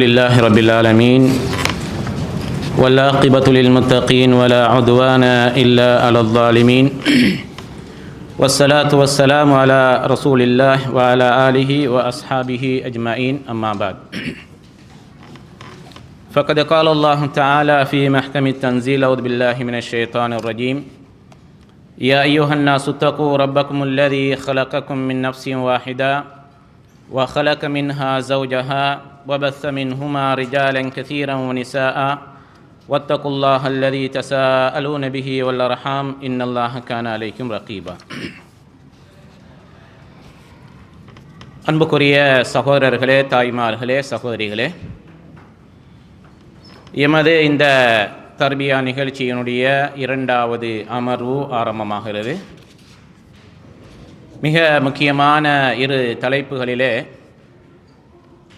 لله رب العالمين والعاقبة للمتقين ولا عدوان إلا على الظالمين والصلاة والسلام على رسول الله وعلى آله وأصحابه أجمعين أما بعد فقد قال الله تعالى في محكم التنزيل أعوذ بالله من الشيطان الرجيم يا أيها الناس اتقوا ربكم الذي خلقكم من نفس واحدة وخلق منها زوجها وبث منهما رجالا كثيرا ونساء واتقوا الله الذي تساءلون به والأرحام إن الله كان عليكم رقيبا. அன்புக்குரிய சகோதரர்களே, தாய்மார்களே, சகோதரிகளே, எமது இந்த தர்பியா நிகழ்ச்சியினுடைய இரண்டாவது அமர்வு ஆரம்பமாகிறது. மிக முக்கியமான இரு தலைப்புகளிலே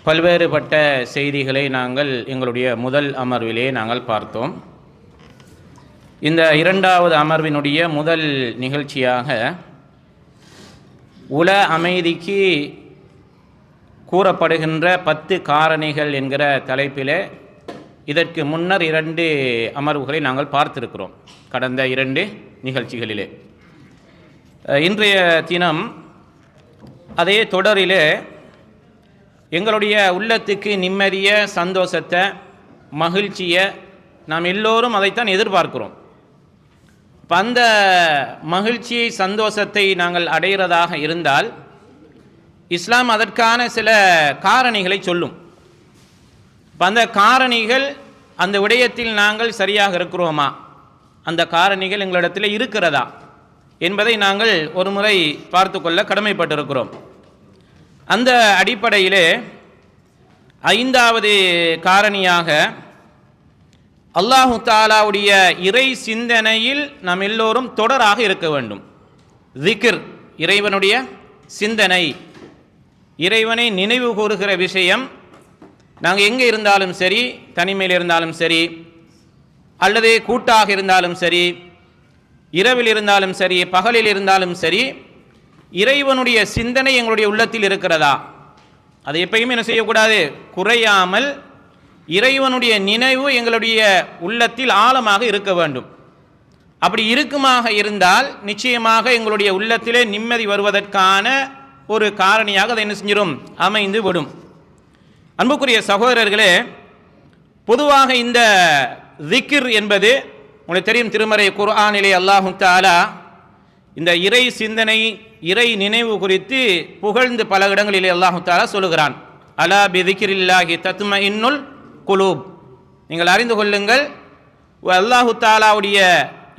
பல்வேறுபட்ட செய்திகளை நாங்கள் எங்களுடைய முதல் அமர்விலே நாங்கள் பார்த்தோம். இந்த இரண்டாவது அமர்வினுடைய முதல் நிகழ்ச்சியாக உல அமைதிக்கு கூறப்படுகின்ற 10 காரணிகள் என்கிற தலைப்பிலே இதற்கு முன்னர் 2 அமர்வுகளை நாங்கள் பார்த்திருக்கிறோம் கடந்த 2 நிகழ்ச்சிகளிலே. இன்றைய தினம் அதே தொடரிலே எங்களுடைய உள்ளத்துக்கு நிம்மதியை, சந்தோஷத்தை, மகிழ்ச்சியை நாம் எல்லோரும் அதைத்தான் எதிர்பார்க்கிறோம். இப்போ அந்த மகிழ்ச்சியை, சந்தோஷத்தை நாங்கள் அடைகிறதாக இருந்தால் இஸ்லாம் அதற்கான சில காரணிகளை சொல்லும். இப்போ அந்த காரணிகள், அந்த விடயத்தில் நாங்கள் சரியாக இருக்கிறோமா, அந்த காரணிகள் எங்களிடத்தில் இருக்கிறதா என்பதை நாங்கள் ஒரு முறை பார்த்து கொள்ள கடமைப்பட்டிருக்கிறோம். அந்த அடிப்படையிலே 5வது காரணியாக அல்லாஹு தாலாவுடைய இறை சிந்தனையில் நாம் எல்லோரும் தொடராக இருக்க வேண்டும். திக்ர், இறைவனுடைய சிந்தனை, இறைவனை நினைவு கூறுகிற விஷயம் நாங்கள் எங்கே இருந்தாலும் சரி, தனிமையில் இருந்தாலும் சரி, அல்லது கூட்டாக இருந்தாலும் சரி, இரவில் இருந்தாலும் சரி, பகலில் இருந்தாலும் சரி, இறைவனுடைய சிந்தனை எங்களுடைய உள்ளத்தில் இருக்கிறதா, அதை எப்பயுமே என்ன செய்யக்கூடாது, குறையாமல் இறைவனுடைய நினைவு எங்களுடைய உள்ளத்தில் ஆழமாக இருக்க வேண்டும். அப்படி இருக்குமாக இருந்தால் நிச்சயமாக எங்களுடைய உள்ளத்திலே நிம்மதி வருவதற்கான ஒரு காரணியாக அதை என்ன செஞ்சிடும், அமைந்து விடும். அன்புக்குரிய சகோதரர்களே, பொதுவாக இந்த திக்ர் என்பது உங்களுக்கு தெரியும். திருமறை குர்ஆனிலே அல்லாஹு தஆலா இந்த இறை சிந்தனை, இறை நினைவு குறித்து புகழ்ந்து பல இடங்களிலே அல்லாஹு தஆலா சொல்லுகிறான். அலா பிதிக்ரில்லாஹி தத்மஇன்னுல் குலூப், நீங்கள் அறிந்து கொள்ளுங்கள், அல்லாஹு தஆலாவுடைய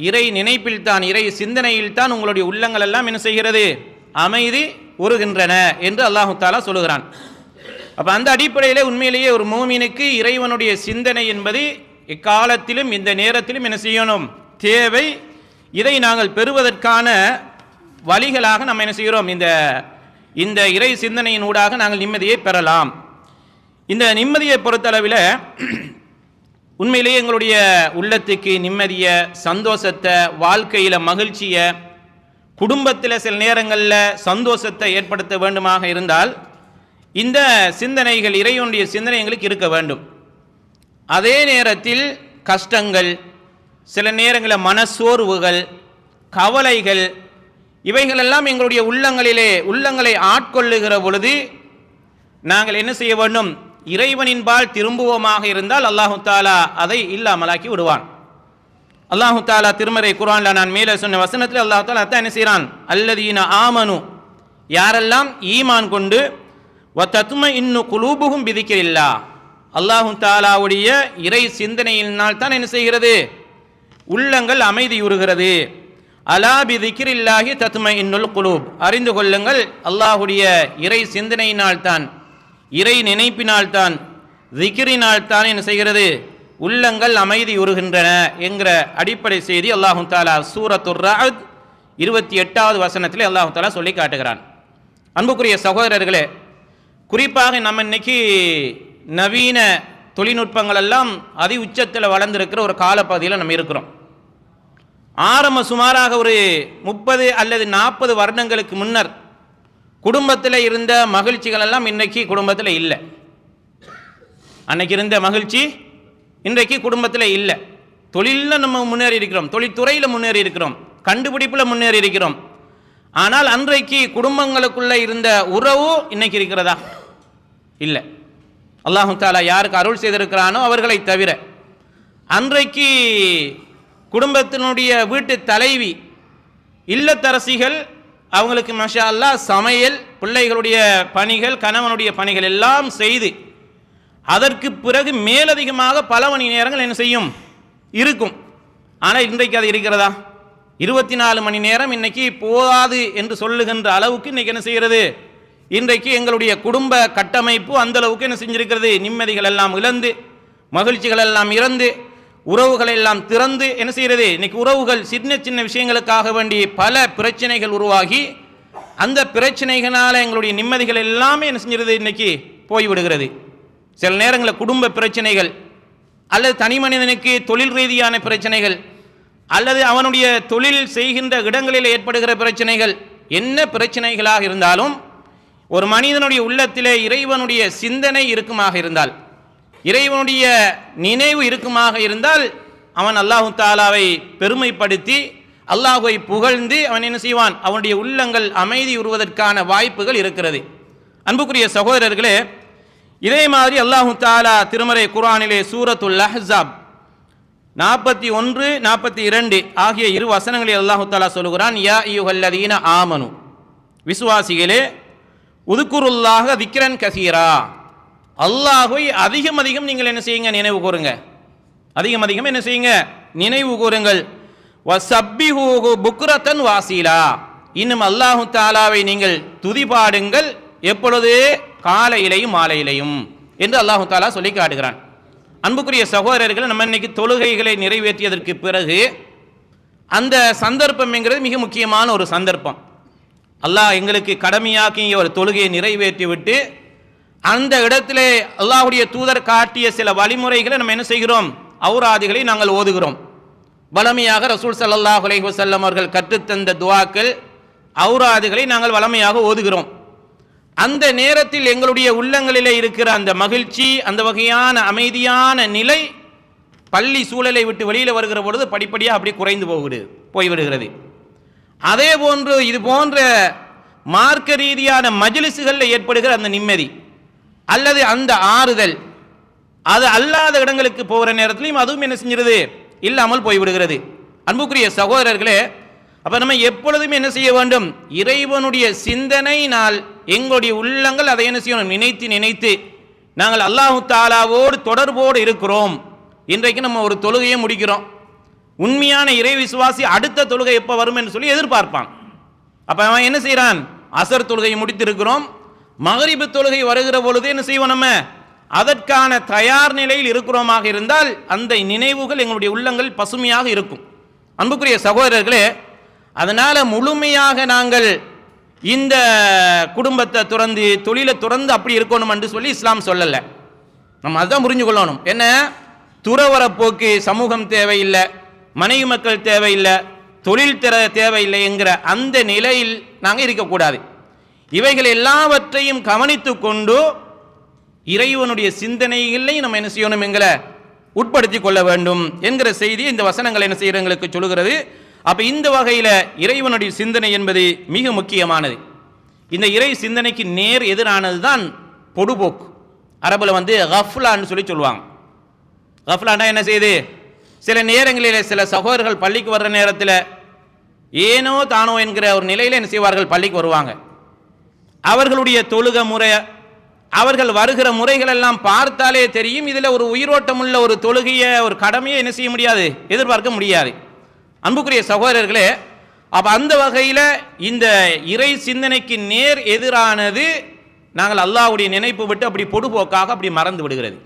இறை நினைப்பில் தான், இறை சிந்தனையில் தான் உங்களுடைய உள்ளங்கள் எல்லாம் என்ன செய்கிறது, அமைதி உருகின்றன என்று அல்லாஹு தஆலா சொல்லுகிறான். அப்போ அந்த அடிப்படையில் உண்மையிலேயே ஒரு மூமினுக்கு இறைவனுடைய சிந்தனை என்பது எக்காலத்திலும் இந்த நேரத்திலும் என்ன செய்யணும், தேவை. இதை நாங்கள் பெறுவதற்கான வழிகளாக நம்ம என்ன செய்கிறோம், இந்த இறை சிந்தனையின் ஊடாக நாங்கள் நிம்மதியை பெறலாம். இந்த நிம்மதியை பொறுத்தளவில் உண்மையிலேயே எங்களுடைய உள்ளத்துக்கு நிம்மதியை, சந்தோஷத்தை, வாழ்க்கையில் மகிழ்ச்சியை, குடும்பத்தில் சில நேரங்களில் சந்தோஷத்தை ஏற்படுத்த வேண்டுமாக இருந்தால் இந்த சிந்தனைகள், இறைவனுடைய சிந்தனை எங்களுக்கு இருக்க வேண்டும். அதே நேரத்தில் கஷ்டங்கள், சில நேரங்களில் மனசோர்வுகள், கவலைகள், இவைகளெல்லாம் எங்களுடைய உள்ளங்களை ஆட்கொள்ளுகிற பொழுது நாங்கள் என்ன செய்ய வேண்டும், இறைவனின்பால் திரும்புவோமாக இருந்தால் அல்லாஹு தாலா அதை இல்லாமலாக்கி விடுவான். அல்லாஹு தாலா திருமறை குர்ஆனில் நான் மேலே சொன்ன வசனத்தில் அல்லாஹு தாலா அதான் என்ன செய்கிறான், அல்லதீன ஆமனு, யாரெல்லாம் ஈமான் கொண்டு வத்தத்மஇன்னு குலூபுஹும் பிதிக்ரில்லாஹ், அல்லாஹு தாலாவுடைய இறை சிந்தனையினால் தான் என்ன செய்கிறது, உள்ளங்கள் அமைதியுறுகிறது. அலா பிதிக்ரில்லாஹி தத்மஇன்னுல் குலூப், அறிந்து கொள்ளுங்கள், அல்லாஹுடைய இறை சிந்தனையினால் தான், இறை நினைப்பினால் தான், திக்ரினால் தான் என்ன செய்கிறது, உள்ளங்கள் அமைதியுறுகின்றன என்கிற அடிப்படை செய்தி அல்லாஹு தாலா சூரத்துர் ரஅத் 28வது வசனத்திலே அல்லாஹு தாலா சொல்லி காட்டுகிறான். அன்புக்குரிய சகோதரர்களே, குறிப்பாக நம்ம இன்னைக்கு நவீன தொழில்நுட்பங்கள் எல்லாம் அதி உச்சத்தில் வளர்ந்திருக்கிற ஒரு காலப்பகுதியில் நம்ம இருக்கிறோம். சுமாராக ஒரு 30 அல்லது 40 வருடங்களுக்கு முன்னர் குடும்பத்தில் இருந்த மகிழ்ச்சிகள் எல்லாம் இன்னைக்கு குடும்பத்தில் இல்லை. அன்னைக்கு இருந்த மகிழ்ச்சி இன்றைக்கு குடும்பத்தில் இல்லை. தொழிலில் நம்ம முன்னேறி இருக்கிறோம், தொழில்துறையில் முன்னேறி இருக்கிறோம், கண்டுபிடிப்பில் முன்னேறி இருக்கிறோம். ஆனால் அன்றைக்கு குடும்பங்களுக்குள்ள இருந்த உறவு இன்னைக்கு இருக்கிறதா? இல்லை. அல்லாஹு தாலா யாருக்கு அருள் செய்திருக்கிறானோ அவர்களை தவிர. அன்றைக்கு குடும்பத்தினுடைய வீட்டு தலைவி, இல்லத்தரசிகள், அவங்களுக்கு மாஷா அல்லாஹ் சமையல், பிள்ளைகளுடைய பணிகள், கணவனுடைய பணிகள் எல்லாம் செய்து அதற்கு பிறகு மேலதிகமாக பல மணி நேரங்கள் என்ன செய்யும் இருக்கும். ஆனால் இன்றைக்கு அது இருக்கிறதா? 24 மணி நேரம் இன்னைக்கு போதாது என்று சொல்லுகின்ற அளவுக்கு இன்னைக்கு என்ன செய்கிறது? இன்றைக்கு எங்களுடைய குடும்ப கட்டமைப்பு அந்த அளவுக்கு என்ன செஞ்சிருக்கிறது? நிம்மதிகள் எல்லாம் இழந்து, மகிழ்ச்சிகள் எல்லாம் இறந்து, உறவுகள் எல்லாம் திறந்து என்ன செய்கிறது? இன்னைக்கு உறவுகள் சின்ன சின்ன விஷயங்களுக்காக வேண்டி பல பிரச்சனைகள் உருவாகி அந்த பிரச்சனைகளால் எங்களுடைய நிம்மதிகள் எல்லாமே என்ன செஞ்சிருது? இன்னைக்கு போய்விடுகிறது. சில நேரங்களில் குடும்ப பிரச்சனைகள், அல்லது தனி மனிதனுக்கு தொழில் ரீதியான பிரச்சனைகள், அல்லது அவனுடைய தொழில் செய்கின்ற இடங்களில் ஏற்படுகிற பிரச்சனைகள், என்ன பிரச்சனைகளாக இருந்தாலும் ஒரு மனிதனுடைய உள்ளத்திலே இறைவனுடைய சிந்தனை இருக்குமாக இருந்தால், இறைவனுடைய நினைவு இருக்குமாக இருந்தால், அவன் அல்லாஹு தாலாவை பெருமைப்படுத்தி அல்லாஹுவை புகழ்ந்து அவன் என்ன செய்வான்? அவனுடைய உள்ளங்கள் அமைதி உறுவதற்கான வாய்ப்புகள் இருக்கிறது. அன்புக்குரிய சகோதரர்களே, இதே மாதிரி அல்லாஹு தாலா திருமறை குர்ஆனிலே சூரத்துல் அஹ்ஸாப் 41, 42 ஆகிய இரு வசனங்களில் அல்லாஹு தாலா சொல்லுகிறான், யா அய்யுஹல்லதீன ஆமனு, விசுவாசிகளே, உதுக்குருல்லாஹ திக்ரன் கசீரா, அல்லாஹ்வை அதிகம் அதிகம் நீங்கள் என்ன செய்யுங்க? நினைவு கூறுங்க. அதிகம் அதிகம் என்ன செய்யுங்க? நினைவு கூறுங்கள். வஸப்பிஹூஹு புக்ரத்தன் வாசீலா, இன்னும் அல்லாஹு தாலாவை நீங்கள் துதிபாடுங்கள். எப்பொழுது? காலையிலையும் மாலையிலையும் என்று அல்லாஹு தாலா சொல்லி காட்டுகிறான். அன்புக்குரிய சகோதரர்கள், நம்ம இன்னைக்கு தொழுகைகளை நிறைவேற்றியதற்கு பிறகு அந்த சந்தர்ப்பம் என்கிறது மிக முக்கியமான ஒரு சந்தர்ப்பம். அல்லாஹ் எங்களுக்கு கடமையாக்கிய ஒரு தொழுகையை நிறைவேற்றி விட்டு அந்த இடத்திலே அல்லாஹ்வுடைய தூதர் காட்டிய சில வழிமுறைகளை நம்ம என்ன செய்கிறோம்? ஔராதுகளை நாங்கள் ஓதுகிறோம். வளமையாக ரசூல் ஸல்லல்லாஹு அலைஹி வஸல்லம் அவர்கள் கற்றுத்தந்த துஆக்கள், ஔராதுகளை நாங்கள் வளமையாக ஓதுகிறோம். அந்த நேரத்தில் எங்களுடைய உள்ளங்களிலே இருக்கிற அந்த மகிழ்ச்சி, அந்த வகையான அமைதியான நிலை பள்ளி சூழலை விட்டு வெளியில் வருகிற பொழுது படிப்படியாக அப்படி குறைந்து போய்விடுகிறது. அதே போன்று இது போன்ற மார்க்க ரீதியான மஜ்லிஸ்களில் ஏற்படுகிற அந்த நிம்மதி அல்லது அந்த ஆறுதல், அது அல்லாத இடங்களுக்கு போகிற நேரத்திலையும் அதுவும் என்ன செஞ்சிருது? இல்லாமல் போய்விடுகிறது. அன்புக்குரிய சகோதரர்களே, அப்போ நம்ம எப்பொழுதுமே என்ன செய்ய வேண்டும்? இறைவனுடைய சிந்தனையினால் எங்களுடைய உள்ளங்கள் அதை என்ன செய்யணும்? நினைத்து நினைத்து நாங்கள் அல்லாஹு தாலாவோடு தொடர்போடு இருக்கிறோம். இன்றைக்கு நம்ம ஒரு தொழுகையை முடிக்கிறோம். உண்மையான இறை விசுவாசி அடுத்த தொழுகை எப்போ வரும் என்று சொல்லி எதிர்பார்ப்பான். அப்போ அவன் என்ன செய்கிறான்? அசர் தொழுகையை முடித்திருக்கிறோம், மகரிபு தொழுகை வருகிற பொழுது என்ன செய்வோம்? நம்ம அதற்கான தயார் நிலையில் இருக்கிறோமாக இருந்தால் அந்த நினைவுகள் எங்களுடைய உள்ளங்கள் பசுமையாக இருக்கும். அன்புக்குரிய சகோதரர்களே, அதனால் முழுமையாக நாங்கள் இந்த குடும்பத்தை துறந்து தொழிலை துறந்து அப்படி இருக்கணும் என்று சொல்லி இஸ்லாம் சொல்லலை. நம்ம அதுதான் புரிஞ்சு கொள்ளணும். என்ன? துறவர போக்கு சமூகம் தேவையில்லை, மனைவி மக்கள் தேவையில்லை, தொழில் தேவையில்லை என்கிற அந்த நிலையில் நாங்கள் இருக்கக்கூடாது. இவைகள் எல்லாவற்றையும் கவனித்து கொண்டு இறைவனுடைய சிந்தனைகளை நம்ம என்ன செய்யணும்? எங்களை உட்படுத்தி கொள்ள வேண்டும் என்கிற செய்தி இந்த வசனங்கள் என்ன செய்கிற எங்களுக்கு சொல்லுகிறது. அப்போ இந்த வகையில் இறைவனுடைய சிந்தனை என்பது மிக முக்கியமானது. இந்த இறை சிந்தனைக்கு நேர் எதிரானது தான் பொடுபோக்கு. அரபில் கஃப்லான்னு சொல்லி சொல்லுவாங்க. கஃப்லான்னா என்ன செய்யுது? சில நேரங்களில் சில சகோதரர்கள் பள்ளிக்கு வர்ற நேரத்தில் ஏனோ தானோ என்கிற ஒரு நிலையில் என்ன செய்வார்கள்? பள்ளிக்கு வருவாங்க. அவர்களுடைய தொழுக முறை, அவர்கள் வருகிற முறைகள் எல்லாம் பார்த்தாலே தெரியும், இதில் ஒரு உயிரோட்டமுள்ள ஒரு தொழுகையை, ஒரு கடமையை என்ன செய்ய முடியாது? எதிர்பார்க்க முடியாது. அன்புக்குரிய சகோதரர்களே, அப்போ அந்த வகையில் இந்த இறை சிந்தனைக்கு நேர் எதிரானது நாங்கள் அல்லாஹ்வுடைய நினைப்பு விட்டு அப்படி பொடுபோக்காக அப்படி மறந்து விடுகிறது.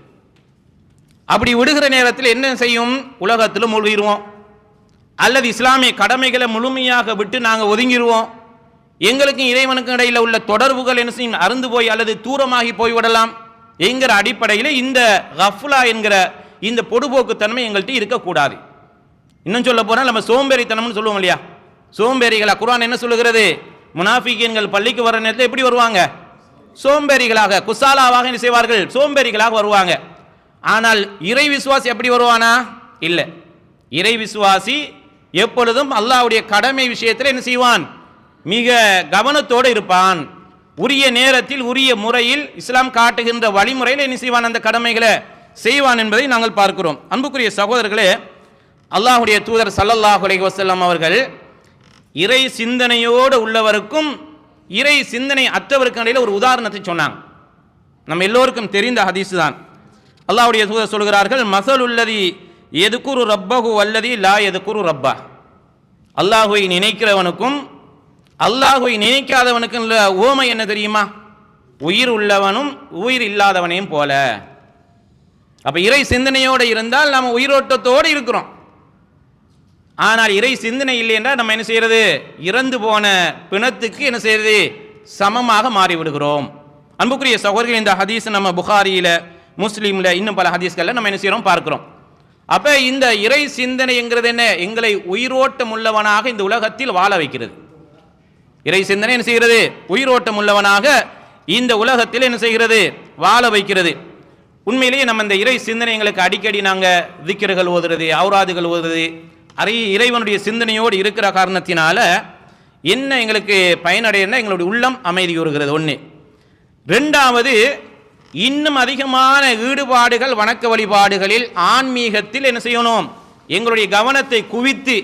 அப்படி விடுகிற நேரத்தில் என்ன செய்யும்? உலகத்தில் மூழ்கிடுவோம், அல்லது இஸ்லாமிய கடமைகளை முழுமையாக விட்டு நாங்கள் ஒதுங்கிடுவோம். எங்களுக்கும் இறைவனுக்கும் இடையில் உள்ள தொடர்புகள் என்ன செய்யும்? அருந்து போய் அல்லது தூரமாகி போய்விடலாம் என்கிற அடிப்படையில் இந்த கஃப்லா என்கிற இந்த பொடுபோக்குத்தன்மை எங்கள்கிட்ட இருக்கக்கூடாது. இன்னும் சொல்ல போனால் நம்ம சோம்பேறித்தனம்னு சொல்லுவோம் இல்லையா? சோம்பேறிகளா? குர்ஆன் என்ன சொல்லுகிறது? முனாஃபிகீன்கள் பள்ளிக்கு வர நேரத்தில் எப்படி வருவாங்க? சோம்பேறிகளாக, குசாலாவாக என்ன செய்வார்கள்? சோம்பேறிகளாக வருவாங்க. ஆனால் இறை விசுவாசி எப்படி வருவானா? இல்லை. இறை விசுவாசி எப்பொழுதும் அல்லாஹ்வுடைய கடமை விஷயத்தில் என்ன செய்வான்? மிக கவனத்தோடு இருப்பான். உரிய நேரத்தில் உரிய முறையில் இஸ்லாம் காட்டுகின்ற வழிமுறையில் என்ன செய்வான்? அந்த கடமைகளை செய்வான் என்பதை நாங்கள் பார்க்கிறோம். அன்புக்குரிய சகோதரர்களே, அல்லாஹ்வுடைய தூதர் ஸல்லல்லாஹு அலைஹி வஸல்லம் அவர்கள் இறை சிந்தனையோடு உள்ளவருக்கும் இறை சிந்தனை அற்றவருக்கும் இடையில் ஒரு உதாரணத்தை சொன்னாங்க. நம்ம எல்லோருக்கும் தெரிந்த ஹதீஸ் தான். அல்லாஹ்வுடைய தூதர் சொல்கிறார்கள், மஸலுல்லதி யதுகுரு ரப்பஹு வல்லதி லா யதுகுரு ரப்பா. அல்லாஹ்வை நினைக்கிறவனுக்கும் அல்லாஹ்வை நினைக்காதவனுக்கும் உள்ள ஓமை என்ன தெரியுமா? உயிர் உள்ளவனும் உயிர் இல்லாதவனையும் போல. அப்ப இறை சிந்தனையோடு இருந்தால் நம்ம உயிரோட்டத்தோடு இருக்கிறோம். ஆனால் இறை சிந்தனை இல்லை என்றால் நம்ம என்ன செய்யறது? இறந்து போன பிணத்துக்கு என்ன செய்யறது? சமமாக மாறிவிடுகிறோம். அன்புக்குரிய சகோதரர்கள், இந்த ஹதீஸ் நம்ம புகாரியில, முஸ்லீம்ல, இன்னும் பல ஹதீஸ்கள்ல நம்ம என்ன செய்யறோம் பார்க்கிறோம். அப்ப இந்த இறை சிந்தனைங்கிறது என்ன? எங்களை உயிரோட்டம் உள்ளவனாக இந்த உலகத்தில் வாழ வைக்கிறது. இறை சிந்தனை என்ன செய்கிறது? உயிரோட்டம் உள்ளவனாக இந்த உலகத்தில் என்ன செய்கிறது? வாழ வைக்கிறது. உண்மையிலேயே நம்ம இந்த இறை சிந்தனை எங்களுக்கு அடிக்கடி நாங்கள் திக்ருகள் ஓதுறது, ஔராதுகள் ஓதுறது, இறைவனுடைய சிந்தனையோடு இருக்கிற காரணத்தினால என்ன எங்களுக்கு பயனடையன்னா எங்களுடைய உள்ளம் அமைதி கூறுகிறது. ஒன்று. ரெண்டாவது, இன்னும் அதிகமான ஈடுபாடுகள் வணக்க வழிபாடுகளில் ஆன்மீகத்தில் என்ன செய்யணும்? எங்களுடைய கவனத்தை குவித்து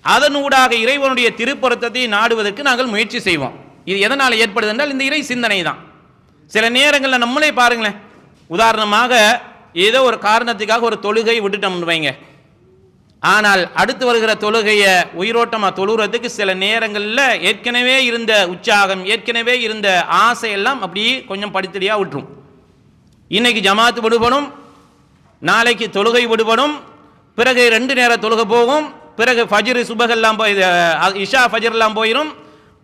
அதனூடாக இறைவனுடைய திருப்பொருத்தத்தை நாடுவதற்கு நாங்கள் முயற்சி செய்வோம். இது எதனால் ஏற்படுது என்றால் இந்த இறை சிந்தனை தான். சில நேரங்களில் நம்மளே பாருங்களேன், உதாரணமாக ஏதோ ஒரு காரணத்துக்காக ஒரு தொழுகை விட்டுட்டோம்னு வைங்க, ஆனால் அடுத்து வருகிற தொழுகையை உயிரோட்டமாக தொழுகிறதுக்கு சில நேரங்களில் ஏற்கனவே இருந்த உற்சாகம், ஏற்கனவே இருந்த ஆசையெல்லாம் அப்படியே கொஞ்சம் படித்தடியாக விட்டுரும். இன்னைக்கு ஜமாத்து விடுபடும், நாளைக்கு தொழுகை விடுபடும், பிறகு 2 நேர தொழுகை போகும், பிறகு ஃபஜ்ர் சுபஹெல்லாம் போய் இஷா ஃபஜ்ர்லாம் போயிடும்.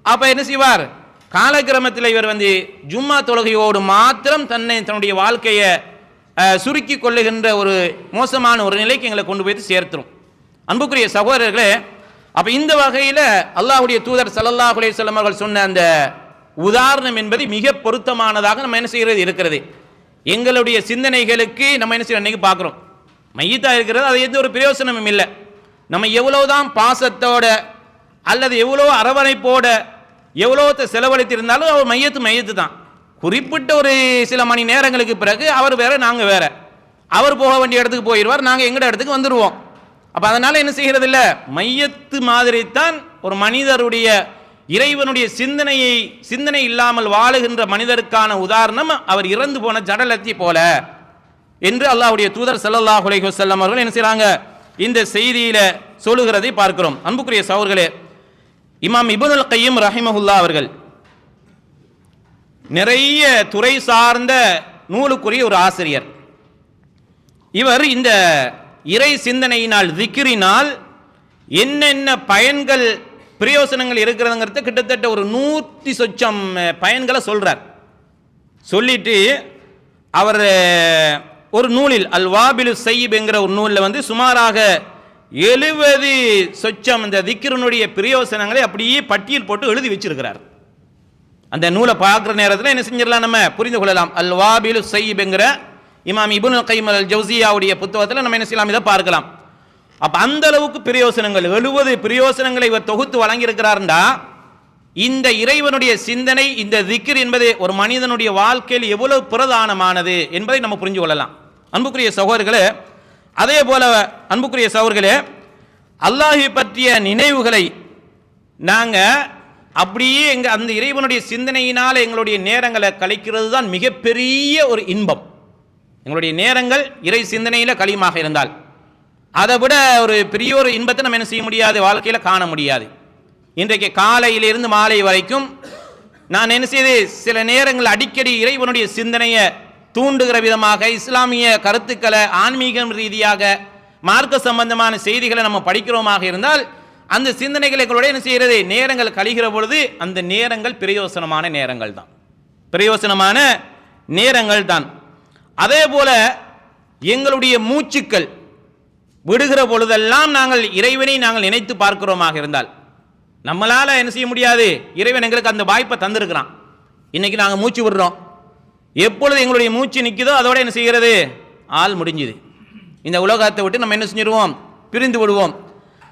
அப்போ என்ன செய்வார்? காலக்கிரமத்தில் இவர் ஜும்மா தொழுகையோடு மாத்திரம் தன்னுடைய வாழ்க்கையை சுருக்கி கொள்ளுகின்ற ஒரு மோசமான ஒரு நிலைக்கு எங்களை கொண்டு போய் சேர்த்துரும். அன்புக்குரிய சகோதரர்களே, அப்போ இந்த வகையில் அல்லாஹ்வுடைய தூதர் ஸல்லல்லாஹு அலைஹி வஸல்லம் அவர்கள் சொன்ன அந்த உதாரணம் என்பது மிக பொருத்தமானதாக நம்ம என்ன செய்கிறது இருக்கிறது. எங்களுடைய சிந்தனைகளுக்கு நம்ம என்ன செய்யறோம்? இன்னைக்கு பார்க்குறோம், மையத்தாக இருக்கிறது, அது எந்த ஒரு பிரயோசனமும் இல்லை. நம்ம எவ்வளோதான் பாசத்தோட அல்லது எவ்வளோ அரவணைப்போட எவ்வளோ செலவழித்திருந்தாலும் அவர் மையத்து தான். குறிப்பிட்ட ஒரு சில மணி நேரங்களுக்கு பிறகு அவர் வேற, நாங்கள் வேற. அவர் போக வேண்டிய இடத்துக்கு போயிடுவார், நாங்கள் எங்கட இடத்துக்கு வந்துடுவோம். அப்போ அதனால என்ன செய்கிறது இல்லை, மையத்து மாதிரி தான் ஒரு மனிதருடைய இறைவனுடைய சிந்தனை இல்லாமல் வாழுகின்ற மனிதருக்கான உதாரணம் அவர் இறந்து போன ஜடலத்தி போல என்று அல்லாஹ்வுடைய தூதர் ஸல்லல்லாஹு அலைஹி வஸல்லம் அவர்கள் என்ன செய்றாங்க? இந்த செய்தியில சொல்லுகிறதை பார்க்கிறோம். அன்புக்குரிய சகோதரர்களே, இமாம் இப்னுல் கய்யிம் ரஹிமஹுல்லா அவர்கள் நிறைய துறை சார்ந்த நூலுக்குரிய ஒரு ஆசிரியர். இவர் இந்த இறை சிந்தனையினால், திக்ரினால் என்னென்ன பயன்கள் பிரயோசனங்கள் இருக்கிறதுங்கிறது கிட்டத்தட்ட ஒரு 100 சொச்சம் பயன்களை சொல்றார். சொல்லிட்டு அவர் ஒரு நூலில் அல் வாபிலு ஸய்யிப் என்கிற ஒரு நூலில் சுமாராக 70 சொச்சம் இந்த திக்ருனுடைய பிரயோசனங்களை அப்படியே பட்டியல் போட்டு எழுதி வச்சிருக்கிறார். அந்த நூலை பார்க்குற நேரத்தில் என்ன செஞ்சிடலாம், நம்ம புரிந்து கொள்ளலாம். அல் வாபிலு ஸய்யிப் என்கிற இமாம் இப்னுல் கய்யிம் அல் ஜௌசியாவுடைய புத்தகத்தில் நம்ம என்ன செய்யலாம், இதை பார்க்கலாம். அப்போ அந்த அளவுக்கு பிரயோசனங்கள், 70 பிரயோசனங்களை இவர் தொகுத்து வழங்கியிருக்கிறார்டா. இந்த இறைவனுடைய சிந்தனை, இந்த திக்ர் என்பது ஒரு மனிதனுடைய வாழ்க்கையில் எவ்வளவு பிரதானமானது என்பதை நம்ம புரிஞ்சு கொள்ளலாம். அன்புக்குரிய சகோதரர்களே, அதே போல அன்புக்குரிய சகோதரர்களே, அல்லாஹை பற்றிய நினைவுகளை நாங்கள் அப்படியே அந்த இறைவனுடைய சிந்தனையினால் எங்களுடைய நேரங்களை கழிக்கிறது தான் மிகப்பெரிய ஒரு இன்பம். எங்களுடைய நேரங்கள் இறை சிந்தனையில் கழிமாக இருந்தால் அதை விட ஒரு பெரிய ஒரு இன்பத்தை நம்ம என்ன செய்ய முடியாது, வாழ்க்கையில் காண முடியாது. இன்றைக்கு காலையிலிருந்து மாலை வரைக்கும் நான் என்ன செய்து சில நேரங்கள் அடிக்கடி இறைவனுடைய சிந்தனையை தூண்டுகிற விதமாக இஸ்லாமிய கருத்துக்களை, ஆன்மீகம் ரீதியாக மார்க்க சம்பந்தமான செய்திகளை நம்ம படிக்கிறோமாக இருந்தால் அந்த சிந்தனைகளை எங்களோட என்ன செய்கிறது, நேரங்கள் கழிகிற பொழுது அந்த நேரங்கள் பிரயோசனமான நேரங்கள் தான், பிரயோசனமான நேரங்கள் தான். அதே போல எங்களுடைய மூச்சுக்கள் விடுகிற பொழுதெல்லாம் நாங்கள் இறைவனை நாங்கள் நினைத்து பார்க்கிறோமாக இருந்தால் நம்மளால என்ன செய்ய முடியாது, இறைவன் எங்களுக்கு அந்த வாய்ப்பை தந்திருக்கிறான். இன்னைக்கு நாங்கள் மூச்சு விடுறோம், எப்பொழுது எங்களுடைய மூச்சு நிற்குதோ அதோட என்ன செய்கிறது, ஆள் முடிஞ்சுது, இந்த உலகத்தை விட்டு நம்ம என்ன செஞ்சிருவோம், பிரிந்து விடுவோம்.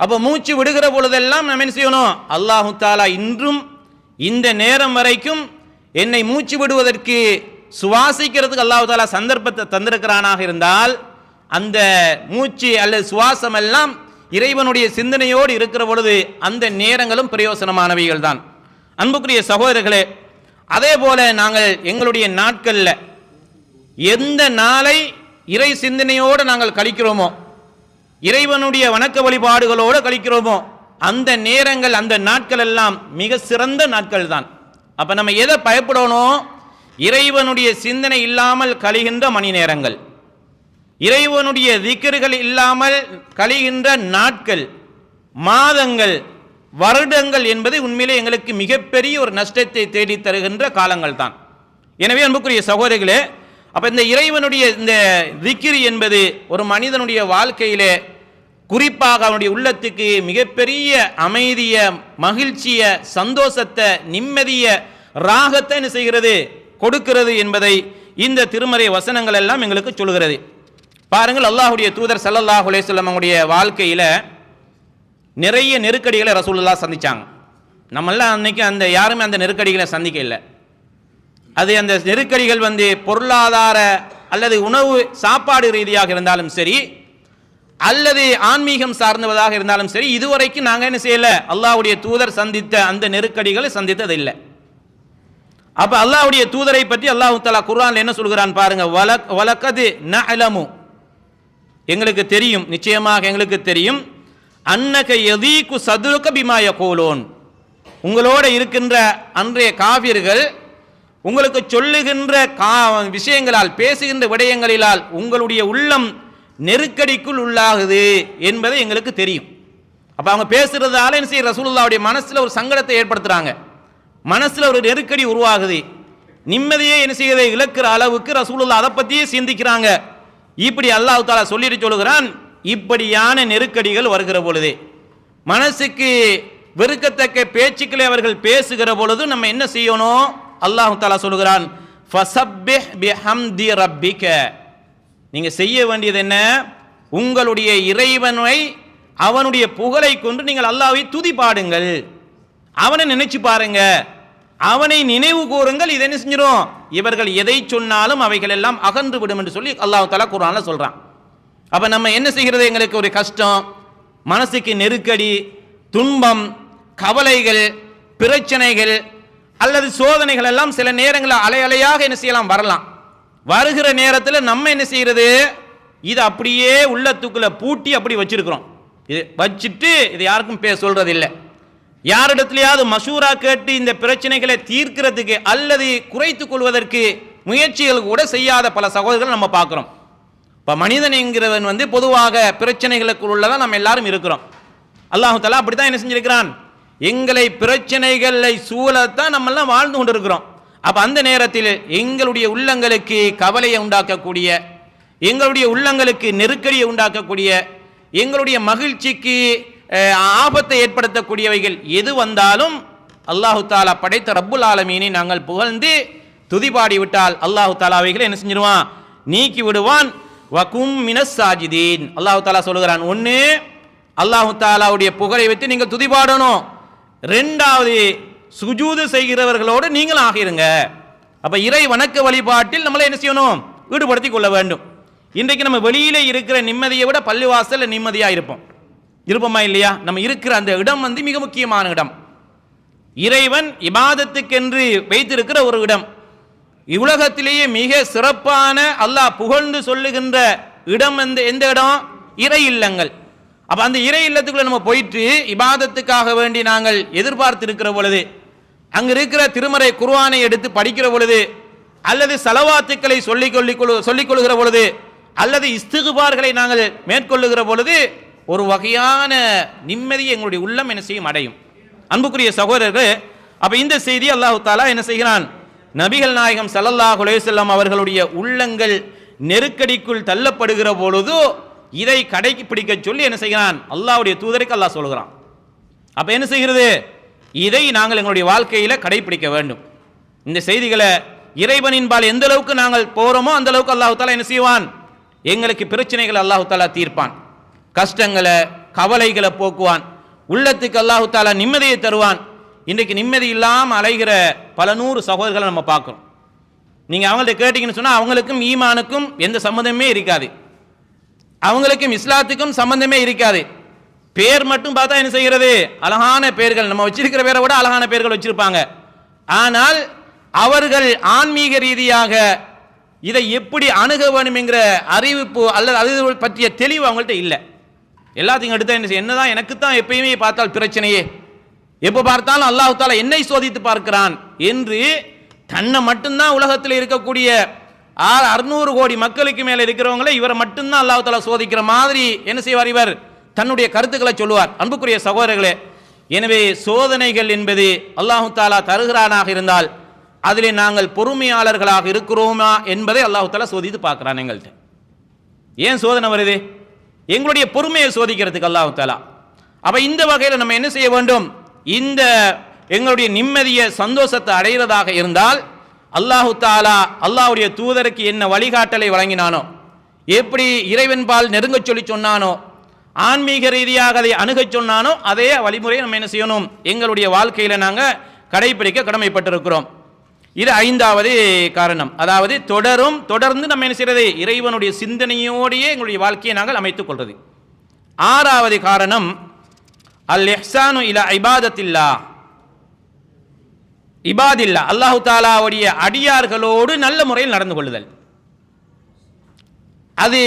அப்போ மூச்சு விடுகிற பொழுதெல்லாம் நம்ம என்ன செய்யணும், அல்லாஹு தாலா இன்றும் இந்த நேரம் வரைக்கும் என்னை மூச்சு விடுவதற்கு சுவாசிக்கிறதுக்கு அல்லாஹு தாலா சந்தர்ப்பத்தை தந்திருக்கிறானாக இருந்தால் அந்த மூச்சு அல்லது சுவாசம் எல்லாம் இறைவனுடைய சிந்தனையோடு இருக்கிற பொழுது அந்த நேரங்களும் பிரயோசனமானவைகள் தான். அன்புக்குரிய சகோதரர்களே, அதே போல நாங்கள் எங்களுடைய நாட்களில் எந்த நாளை இறை சிந்தனையோடு நாங்கள் கழிக்கிறோமோ, இறைவனுடைய வணக்க வழிபாடுகளோடு கழிக்கிறோமோ, அந்த நேரங்கள் அந்த நாட்கள் எல்லாம் மிக சிறந்த நாட்கள் தான். அப்போ நம்ம எதை பயப்படணும், இறைவனுடைய சிந்தனை இல்லாமல் கழிகின்ற மணி நேரங்கள், இறைவனுடைய திக்ர்கள் இல்லாமல் கழிகின்ற நாட்கள், மாதங்கள், வருடங்கள் என்பது உண்மையிலே எங்களுக்கு மிகப்பெரிய ஒரு நஷ்டத்தை தேடி தருகின்ற காலங்கள் தான். எனவே அன்புக்குரிய சகோதரிகளே, அப்போ இந்த இறைவனுடைய இந்த திக்ர் என்பது ஒரு மனிதனுடைய வாழ்க்கையிலே குறிப்பாக அவனுடைய உள்ளத்துக்கு மிகப்பெரிய அமைதிய, மகிழ்ச்சிய, சந்தோஷத்தை, நிம்மதிய, ராகத்தை என்ன செய்கிறது, கொடுக்கிறது என்பதை இந்த திருமறை வசனங்கள் எல்லாம் எங்களுக்கு சொல்கிறது. பாருங்கள், அல்லாஹுடைய தூதர் ஸல்லல்லாஹு அலைஹி வஸல்லம் அவருடைய வாழ்க்கையில் நிறைய நெருக்கடிகளை ரசூலுல்லாஹ் சந்திச்சாங்க. நம்மெல்லாம் அன்னைக்கு அந்த யாருமே அந்த நெருக்கடிகளை சந்திக்க இல்லை. அது அந்த நெருக்கடிகள் பொருளாதார அல்லது உணவு சாப்பாடு ரீதியாக இருந்தாலும் சரி, அல்லது ஆன்மீகம் சார்ந்ததாக இருந்தாலும் சரி, இதுவரைக்கும் நாங்கள் என்ன செய்யலை, அல்லாஹ்வுடைய தூதர் சந்தித்த அந்த நெருக்கடிகளை சந்தித்தது இல்லை. அப்ப அல்லாஹ்வுடைய தூதரை பற்றி அல்லாஹ் தஆலா குர்ஆன்ல என்ன சொல்கிறான் பாருங்க, வலகது நஅலமு, எங்களுக்கு தெரியும், நிச்சயமாக எங்களுக்கு தெரியும், அன்னக யதீகு சதுருக பிமா யகூலூன், உங்களோட இருக்கின்ற அன்றைய காபிர்கள் உங்களுக்கு சொல்லுகின்ற விஷயங்களால், பேசுகின்ற விடயங்களிலால் உங்களுடைய உள்ளம் நெருக்கடிக்குள் உள்ளாகுது என்பதை எங்களுக்கு தெரியும். அப்ப அவங்க பேசுறதால என்ன செய்ய, ரசூலுல்லாஹ்வுடைய மனசுல ஒரு சங்கடத்தை ஏற்படுத்துறாங்க, மனசுல ஒரு நெருக்கடி உருவாகுது, நிம்மதியை என்ன செய்யறதை இழக்கிற அளவுக்கு ரசூலுல்லாஹ் அதை பற்றியே சிந்திக்கிறாங்க. இப்படி அல்லாஹ் தஆலா சொல்லிட்டு சொல்லுகிறான், இப்படியான நெருக்கடிகள் வருகிற பொழுது, மனசுக்கு வெறுக்கத்தக்க பேச்சுக்களை அவர்கள் பேசுகிற பொழுது நம்ம என்ன செய்யணும், அல்லாஹ் தஆலா சொல்லுகிறான், ஃபஸப்பிஹ் பிஹம்தி ரப்பிக, நீங்க செய்ய வேண்டியது என்ன, உங்களுடைய இறைவனை அவனுடைய புகழை கொண்டு நீங்கள் அல்லாஹ்வை துதி பாடுங்கள், அவனை நினைச்சு பாருங்க, அவனை நினைவு கூறுங்கள். இதை என்ன செஞ்சிடும், இவர்கள் எதை சொன்னாலும் அவைகள் எல்லாம் அகன்று விடும் என்று சொல்லி அல்லாஹ் தஆலா குர்ஆன்ல சொல்றான். அப்ப நம்ம என்ன செய்கிறது, எங்களுக்கு ஒரு கஷ்டம், மனசுக்கு நெருக்கடி, துன்பம், கவலைகள், பிரச்சனைகள் அல்லது சோதனைகள் எல்லாம் சில நேரங்களில் அலை அலையாக என்ன செய்யலாம், வரலாம். வருகிற நேரத்தில் நம்ம என்ன செய்யறது, இது அப்படியே உள்ளத்துக்குள்ள பூட்டி அப்படி வச்சிருக்கிறோம். இது வச்சுட்டு இது யாருக்கும் சொல்றது இல்லை. யாரிடத்திலேயாவது மஷூரா கேட்டு இந்த பிரச்சனைகளை தீர்க்கிறதுக்கு அல்லது குறைத்துக் கொள்வதற்கு முயற்சிகள் கூட செய்யாத பல சகோதரர்கள் நம்ம பார்க்கிறோம். இப்போ மனிதன் என்கிறவன் பொதுவாக பிரச்சனைகளுக்கு உள்ளதான் நம்ம எல்லாரும் இருக்கிறோம். அல்லாஹ் தஆலா அப்படித்தான் என்ன செஞ்சிருக்கிறான், எங்களை பிரச்சனைகளை சூழத்தான் நம்ம எல்லாம் வாழ்ந்து கொண்டு இருக்கிறோம். அப்ப அந்த நேரத்தில் எங்களுடைய உள்ளங்களுக்கு கவலையை உண்டாக்கக்கூடிய, எங்களுடைய உள்ளங்களுக்கு நெருக்கடியை உண்டாக்கக்கூடிய, எங்களுடைய மகிழ்ச்சிக்கு ஆபத்தை ஏற்படுத்தக்கூடியவைகள் எது வந்தாலும் அல்லாஹு தாலா படைத்த ரப்புல் ஆலமீனை நாங்கள் புகழ்ந்து துதிபாடி விட்டால் அல்லாஹு தாலா அவைகளை என்ன செஞ்சிருவான், நீக்கி விடுவான். வகும் மினஸ் சாஜிதீன், அல்லாஹு தாலா சொல்லுகிறான், ஒன்று அல்லாஹு தாலாவுடைய புகழை வைத்து நீங்கள் துதிபாடணும், ரெண்டாவது சுஜூது செய்கிறவர்களோடு நீங்கள் ஆகிருங்க. அப்ப இறை வணக்க வழிபாட்டில் நம்மளை என்ன செய்யணும், ஈடுபடுத்திக் கொள்ள வேண்டும். இன்றைக்கு நம்ம வெளியில இருக்கிற நிம்மதியை விட பள்ளிவாசல் நிம்மதியா இருப்போமா இல்லையா? நம்ம இருக்கிற அந்த இடம் மிக முக்கியமான இடம், இறைவன் இபாதத்துக்கென்று வைத்திருக்கிற ஒரு இடம், உலகத்திலேயே மிக சிறப்பான அல்லாஹ் புகழ்ந்து சொல்லுகின்ற இடம். எந்த இடம்? இறை இல்லங்கள். அப்ப அந்த இறை இல்லத்துக்குள்ள நம்ம போயிட்டு இபாதத்துக்காக வேண்டி நாங்கள் எதிர்பார்த்து இருக்கிற பொழுது, அங்க இருக்கிற திருமறை குர்ஆனை எடுத்து படிக்கிற பொழுது, அல்லது ஸலவாத்துக்களை சொல்லிக் கொள்கிற பொழுது, அல்லது இஸ்திக்பார்களை நாங்கள் மேற்கொள்ளுகிற பொழுது ஒரு வகையான நிம்மதி எங்களுடைய உள்ளம் என்ன செய்யும், அடையும். அன்புக்குரிய சகோதரர்களே, அப்ப இந்த செய்தி அல்லாஹ் தஆலா என்ன செய்கிறான், நபிகள் நாயகம் ஸல்லல்லாஹு அலைஹி வஸல்லம் அவர்களுடைய உள்ளங்கள் நெருக்கடிக்குள் தள்ளப்படுகிற பொழுது இதை கடைபிடிக்க சொல்லி என்ன செய்கிறான், அல்லாஹ்வுடைய தூதருக்கு அல்லாஹ் சொல்கிறான். அப்ப என்ன செய்கிறது, இதை நாங்கள் எங்களுடைய வாழ்க்கையில கடைபிடிக்க வேண்டும். இந்த செய்திகளை இறைவனின்பால் எந்த அளவுக்கு நாங்கள் போறோமோ அந்த அளவுக்கு அல்லாஹ் தஆலா என்ன செய்வான், எங்களுக்கு பிரச்சனைகள் அல்லாஹு தாலா தீர்ப்பான், கஷ்டங்களை கவலைகளை போக்குவான், உள்ளத்துக்கு அல்லாஹு தாலா நிம்மதியை தருவான். இன்றைக்கு நிம்மதி இல்லாமல் அலைகிற பல நூறு சகோதரர்களை நம்ம பார்க்குறோம். நீங்கள் அவங்கள்ட்ட கேட்டிங்கன்னு சொன்னால் அவங்களுக்கும் ஈமானுக்கும் எந்த சம்மந்தமே இருக்காது, அவங்களுக்கும் இஸ்லாத்துக்கும் சம்பந்தமே இருக்காது. பேர் மட்டும் பார்த்தா என்ன செய்கிறது, அழகான பேர்கள், நம்ம வச்சிருக்கிற பேரை விட அழகான பேர்கள் வச்சிருப்பாங்க. ஆனால் அவர்கள் ஆன்மீக ரீதியாக இதை எப்படி அணுக வேண்டும் என்கிற அறிவிப்பு அல்லது அது பற்றிய தெளிவு அவங்கள்ட்ட இல்லை. எல்லாத்தையும் எடுத்தா என்ன செய்ய, என்னதான் எனக்கு தான் எப்பயுமே பார்த்தால் பிரச்சனையே, எப்போ பார்த்தாலும் அல்லாஹ் தாலா என்னை சோதித்து பார்க்கிறான் என்று தன்னை மட்டும்தான் உலகத்தில் இருக்கக்கூடிய 600 கோடி மக்களுக்கு மேலே இருக்கிறவங்கள இவரை மட்டும்தான் அல்லாஹ் தாலா சோதிக்கிற மாதிரி என்ன செய்வார், இவர் தன்னுடைய கருத்துக்களை சொல்லுவார். அன்புக்குரிய சகோதரர்களே, எனவே சோதனைகள் என்பது அல்லாஹு தாலா தருகிறானாக இருந்தால் அதிலே நாங்கள் பொறுமையாளர்களாக இருக்கிறோமா என்பதை அல்லாஹு தாலா சோதித்து பார்க்கிறான் எங்கள்கிட்ட. ஏன் சோதனை வருது, எங்களுடைய பொறுமையை சோதிக்கிறதுக்கு அல்லாஹு தாலா. அப்ப இந்த வகையில் நம்ம என்ன செய்ய வேண்டும், இந்த எங்களுடைய நிம்மதியை சந்தோஷத்தை அடைகிறதாக இருந்தால் அல்லாஹு தாலா அல்லாஹ்வுடைய தூதருக்கு என்ன வழிகாட்டலை வழங்கினானோ, எப்படி இறைவன்பால் நெருங்க சொல்லி சொன்னானோ, ஆன்மீக ரீதியாக அதை அணுகச் சொன்னானோ அதே வழிமுறையை நம்ம என்ன செய்யணும், எங்களுடைய வாழ்க்கையில் நாங்கள் கடைபிடிக்க கடமைப்பட்டிருக்கிறோம். இது 5வது காரணம். அதாவது தொடர்ந்து நம்ம என்ன செய்யறது, இறைவனுடைய சிந்தனையோடையே எங்களுடைய வாழ்க்கையை நாங்கள் அமைத்துக் கொள்வது. 6வது காரணம் அல் இஹ்சானு இலா இபாதத்தில்லா, இபாதில்லா அல்லாஹு தாலாவுடைய அடியார்களோடு நல்ல முறையில் நடந்து கொள்ளுதல். அது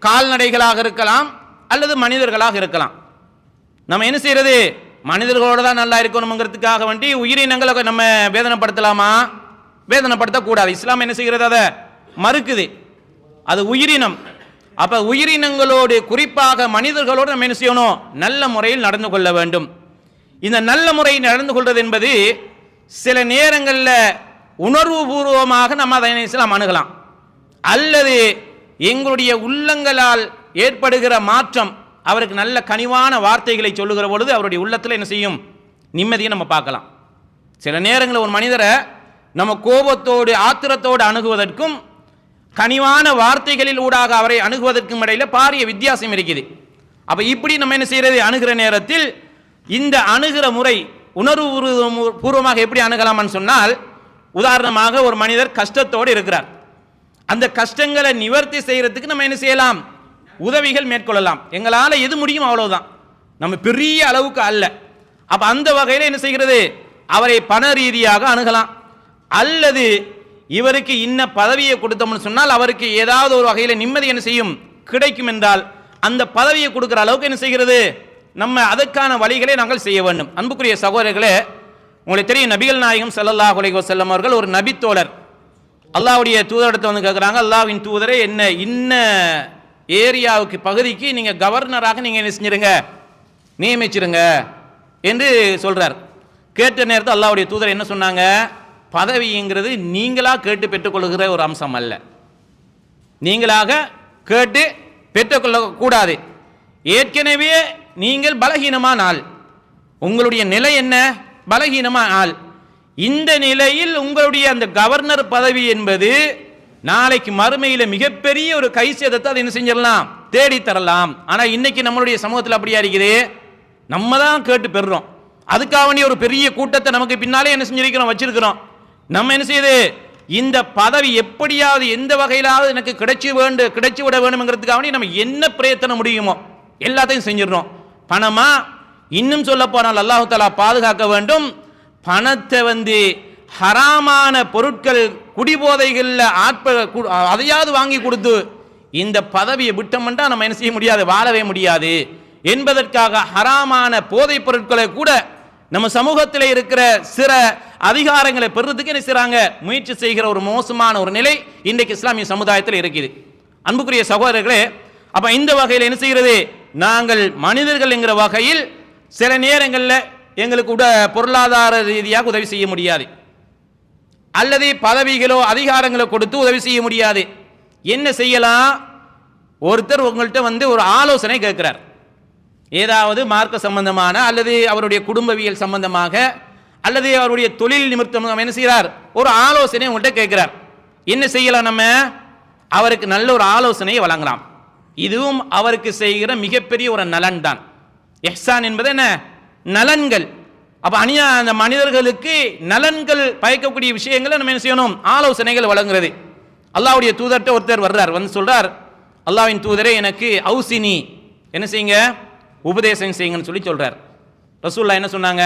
கால்நடைகளாக இருக்கலாம் அல்லது மனிதர்களாக இருக்கலாம். நம்ம என்ன செய்யறது, மனிதர்களோடு தான் நல்லா இருக்கணுங்கிறதுக்காக வேண்டி உயிரினங்களை நம்ம வேதனைப்படுத்தலாமா, வேதனைப்படுத்தக்கூடாது. இஸ்லாம் என்ன செய்கிறது, அதை மறுக்குது. அது உயிரினம். அப்ப உயிரினங்களோடு குறிப்பாக மனிதர்களோடு நம்ம என்ன செய்யணும், நல்ல முறையில் நடந்து கொள்ள வேண்டும். இந்த நல்ல முறையில் நடந்து கொள்வது என்பது சில நேரங்களில் உணர்வு பூர்வமாக நம்ம அதை இஸ்லாம் அணுகலாம், அல்லது எங்களுடைய உள்ளங்களால் ஏற்படுகிற மாற்றம், அவருக்கு நல்ல கனிவான வார்த்தைகளை சொல்லுகிற பொழுது அவருடைய உள்ளத்தில் என்ன செய்யும், நிம்மதியை நம்ம பார்க்கலாம். சில நேரங்களில் ஒரு மனிதரை நம்ம கோபத்தோடு ஆத்திரத்தோடு அணுகுவதற்கும் கனிவான வார்த்தைகளில் ஊடாக அவரை அணுகுவதற்கும் இடையில பாரிய வித்தியாசம் இருக்குது. அப்ப இப்படி நம்ம என்ன செய்யறது, அணுகிற நேரத்தில் இந்த அணுகிற முறை உணர்வு பூர்வமாக எப்படி அணுகலாம்னு சொன்னால், உதாரணமாக ஒரு மனிதர் கஷ்டத்தோடு இருக்கிறார், அந்த கஷ்டங்களை நிவர்த்தி செய்யறதுக்கு நம்ம என்ன செய்யலாம், உதவிகள் மேற்கொள்ளலாம். எங்களால் எது முடியும் அவ்வளவுதான், நம்ம பெரிய அளவுக்கு அல்ல. அப்ப அந்த வகையில் என்ன செய்கிறது, அவரை பண ரீதியாக அணுகலாம், அல்லது இவருக்கு இன்ன பதவியை கொடுத்தோம்னு சொன்னால் அவருக்கு ஏதாவது ஒரு வகையில் நிம்மதி என்ன செய்யும், கிடைக்கும் என்றால் அந்த பதவியை கொடுக்கிற அளவுக்கு என்ன செய்கிறது, நம்ம அதற்கான வழிகளை நாங்கள் செய்ய வேண்டும். அன்புக்குரிய சகோதரர்களே, உங்களுக்கு தெரியும், நபிகள் நாயகம் ஸல்லல்லாஹு அலைஹி வஸல்லம் அவர்கள் ஒரு நபி தோழர் அல்லாஹ்வுடைய தூதரிடத்தை வந்து கேட்குறாங்க, அல்லாஹ்வின் தூதரே என்ன இன்ன ஏரியாவுக்கு பகுதிக்கு நீங்கள் கவர்னராக நீங்கள் என்ன செஞ்சிருங்க, நியமிச்சிருங்க என்று சொல்றார். கேட்ட நேரத்தில் அல்லாஹ்வுடைய தூதர் என்ன சொன்னாங்க, பதவிங்கிறது நீங்களாக கேட்டு பெற்றுக்கொள்கிற ஒரு அம்சம் அல்ல, நீங்களாக கேட்டு பெற்றுக்கொள்ளக்கூடாது. ஏற்கனவே நீங்கள் பலகீனமான ஆள், உங்களுடைய நிலை என்ன, பலகீனமான ஆள். இந்த நிலையில் உங்களுடைய அந்த கவர்னர் பதவி என்பது நாளைக்கு மறுமையில் மிகப்பெரிய ஒரு கை சேதத்தை அதை என்ன செஞ்சிடலாம், தேடி தரலாம். ஆனால் இன்னைக்கு நம்மளுடைய சமூகத்தில் அப்படியா இருக்குது, நம்ம தான் கேட்டு பெறுறோம். அதுக்காக வேண்டிய ஒரு பெரிய கூட்டத்தை நமக்கு பின்னாலே என்ன செஞ்சிருக்கிறோம், வச்சிருக்கிறோம். நம்ம என்ன செய்யுது, இந்த பதவி எப்படியாவது எந்த வகையிலாவது எனக்கு கிடைச்சி விட வேண்டும்ங்கிறதுக்காக வேண்டி நம்ம என்ன பிரயத்தனம் முடியுமோ எல்லாத்தையும் செஞ்சிடறோம். பணமா, இன்னும் சொல்ல போனால் அல்லாஹ் தஆலா பாதுகாக்க வேண்டும், பணத்தை வந்து ஹராமான பொருட்கள் குடிபோதைகளில் அதையாவது வாங்கி கொடுத்து இந்த பதவியை விட்டோம்னா நம்ம என்ன செய்ய முடியாது, வாழவே முடியாது என்பதற்காக ஹராமான போதைப் பொருட்களை கூட நம்ம சமூகத்தில் இருக்கிற சில அதிகாரங்களை பெறுறதுக்கு என்ன செய்றாங்க, முயற்சி செய்கிற ஒரு மோசமான ஒரு நிலை இன்றைக்கு இஸ்லாமிய சமுதாயத்தில் இருக்குது. அன்புக்குரிய சகோதரர்களே, அப்ப இந்த வகையில் என்ன செய்கிறது, நாங்கள் மனிதர்கள் என்கிற வகையில் சில நேரங்களில் எங்களுக்கு பொருளாதார ரீதியாக உதவி செய்ய முடியாது, அல்லது பதவிகளோ அதிகாரங்களோ கொடுத்து உதவி செய்ய முடியாது. என்ன செய்யலாம், ஒருத்தர் உங்கள்கிட்ட வந்து ஒரு ஆலோசனை கேட்கிறார், ஏதாவது மார்க்க சம்பந்தமான அல்லது அவருடைய குடும்பவியல் சம்பந்தமாக அல்லது அவருடைய தொழில் நிமித்தம் என்ன செய்கிறார், ஒரு ஆலோசனை உங்கள்கிட்ட கேட்கிறார். என்ன செய்யலாம், நம்ம அவருக்கு நல்ல ஒரு ஆலோசனையை வழங்கலாம். இதுவும் அவருக்கு செய்கிற மிகப்பெரிய ஒரு நலன் தான். இஹ்சான் என்பது என்ன? நலன்கள். அப்ப அந்த மனிதர்களுக்கு நலன்கள் பயக்கக்கூடிய விஷயங்களை நம்ம என்ன செய்யணும்? ஆலோசனைகள் வழங்குறது. அல்லாஹ்வுடைய தூதர்கிட்ட ஒருத்தர் வர்றார், வந்து சொல்றார், அல்லாஹ்வின் தூதரே எனக்கு அவுசினி என்ன செய்யுங்க, உபதேசம் செய்யுங்கன்னு சொல்லி சொல்றார். ரசூலுல்லாஹ் என்ன சொன்னாங்க?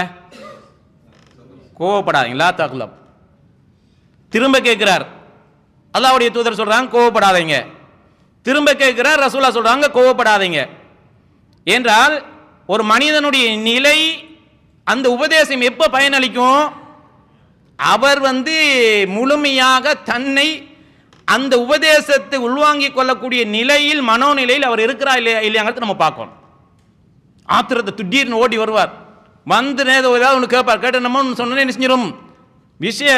கோவப்படாதீங்க, லா தக்லப். திரும்ப கேட்கிறார், அல்லாஹ்வுடைய தூதர் சொல்றாங்க கோவப்படாதீங்க. திரும்ப கேட்கிறார், ரசூலுல்லாஹ் சொல்றாங்க கோவப்படாதீங்க. என்றால் ஒரு மனிதனுடைய நிலை, அந்த உபதேசம் எப்ப பயனளிக்கும்? அவர் முழுமையாக தன்னை அந்த உபதேசத்தை உள்வாங்கிக் கொள்ளக்கூடிய நிலையில், மனோநிலையில் அவர் இருக்கிறா இல்லையாங்கிறது நம்ம பார்க்கணும். ஆத்திரத்தை திடீர்னு ஓடி வருவார், வந்து ஏதாவது ஒன்று கேட்பார், கேட்ட நம்ம சொன்னே என்ன செஞ்சிடும், விஷய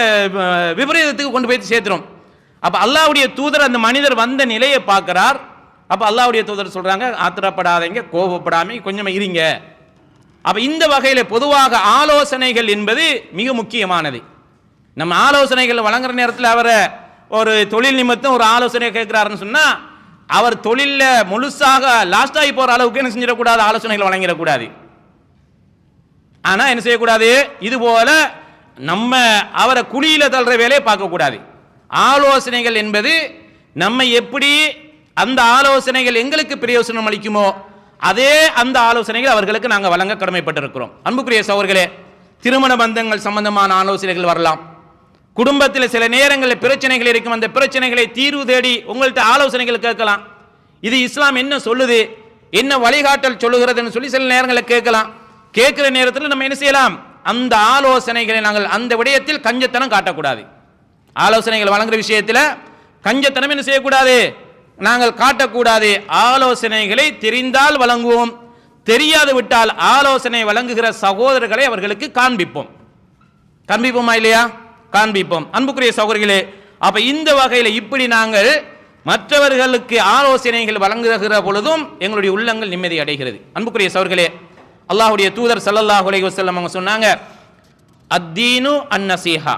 விபரீதத்துக்கு கொண்டு போய் சேர்த்துரும். அப்ப அல்லாஹ்வுடைய தூதர் அந்த மனிதர் வந்த நிலையை பார்க்கிறார். அப்ப அல்லாஹ்வுடைய தூதர் சொல்றாங்க ஆத்திரப்படாதீங்க, கோபப்படாம கொஞ்சம் இருங்க. அப்ப இந்த வகையில் பொதுவாக ஆலோசனைகள் என்பது மிக முக்கியமானது. நம்ம ஆலோசனைகள் வழங்குற நேரத்தில் அவரை ஒரு தொழில் நிமித்தம் ஒரு ஆலோசனை கேட்கிறாருன்னு சொன்னா, அவர் தொழில முழுசாக லாஸ்ட் ஆகி போற அளவுக்கு என்ன செஞ்சிடக்கூடாது, ஆலோசனைகள் வழங்கிடக்கூடாது. ஆனா என்ன செய்யக்கூடாது, இது போல நம்ம அவரை குழியில தள்ளுற வேலையை பார்க்கக்கூடாது. ஆலோசனைகள் என்பது நம்ம எப்படி அந்த ஆலோசனைகள் எங்களுக்கு பிரயோசனம் அளிக்குமோ அதே அந்த ஆலோசனைகள் அவர்களுக்கு நாங்கள் வழங்க கடமைப்பட்டிருக்கிறோம். அன்புக்குரிய சகோதரர்களே, திருமண பந்தங்கள் சம்பந்தமான ஆலோசனைகள் வரலாம். குடும்பத்தில் சில நேரங்களில் பிரச்சனைகள் இருக்கும், அந்த பிரச்சனைகளை தீர்வு தேடி உங்கள்கிட்ட ஆலோசனைகள் கேட்கலாம். இது இஸ்லாம் என்ன சொல்லுது, என்ன வழிகாட்டல் சொல்லுகிறதுன்னு சொல்லி சில நேரங்களில் கேட்கலாம். கேட்கிற நேரத்தில் நம்ம என்ன செய்யலாம், அந்த ஆலோசனைகளை நாங்கள் அந்த விடயத்தில் கஞ்சத்தனம் காட்டக்கூடாது. ஆலோசனைகள் வழங்குற விஷயத்தில் கஞ்சத்தனம் என்ன செய்யக்கூடாது, நாங்கள் காட்டக்கூடாது. ஆலோசனைகளை தெரிந்தால் வழங்குவோம், தெரியாது விட்டால் ஆலோசனை வழங்குகிற சகோதரர்களை அவர்களுக்கு காண்பிப்போம். காண்பிப்போமா இல்லையா? காண்பிப்போம். அன்புக்குரிய சகோதரர்களே, அப்ப இந்த வகையில் இப்படி நாங்கள் மற்றவர்களுக்கு ஆலோசனைகள் வழங்குகிற பொழுதும் எங்களுடைய உள்ளங்கள் நிம்மதி அடைகிறது. அன்புக்குரிய சகோதரர்களே, அல்லாஹ்வுடைய தூதர் ஸல்லல்லாஹு அலைஹி வஸல்லம் அவங்க சொன்னாங்க, அத்தீனு அன்-நஸீஹா.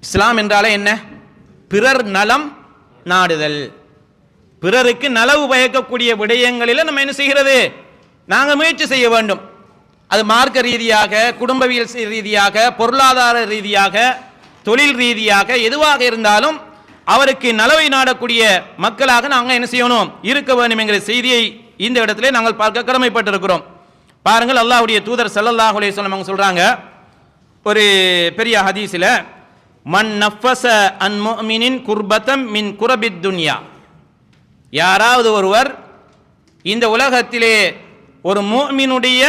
இஸ்லாம் என்றாலே என்ன? பிறர் நலம் நாடுதல். பிறருக்கு நலவு பயக்கக்கூடிய விடயங்களில் நம்ம என்ன செய்கிறது, நாங்கள் முயற்சி செய்ய வேண்டும். அது மார்க்க ரீதியாக, குடும்பவியல் ரீதியாக, பொருளாதார ரீதியாக, தொழில் ரீதியாக எதுவாக இருந்தாலும் அவருக்கு நலவை நாடக்கூடிய மக்களாக நாங்கள் என்ன செய்யணும், இருக்க வேண்டும் என்கிற செய்தியை இந்த இடத்திலே நாங்கள் பார்க்க கடமைப்பட்டிருக்கிறோம். பாருங்கள், அல்லாஹ்வுடைய தூதர் ஸல்லல்லாஹு அலைஹி வஸல்லம் அவங்க சொல்றாங்க ஒரு பெரிய ஹதீஸில், மன் நஃபஸ அன் முஃமினின் குர்பதம் மின் குரபித் துன்யா. யாராவது ஒருவர் இந்த உலகத்திலே ஒரு முஃமினுடைய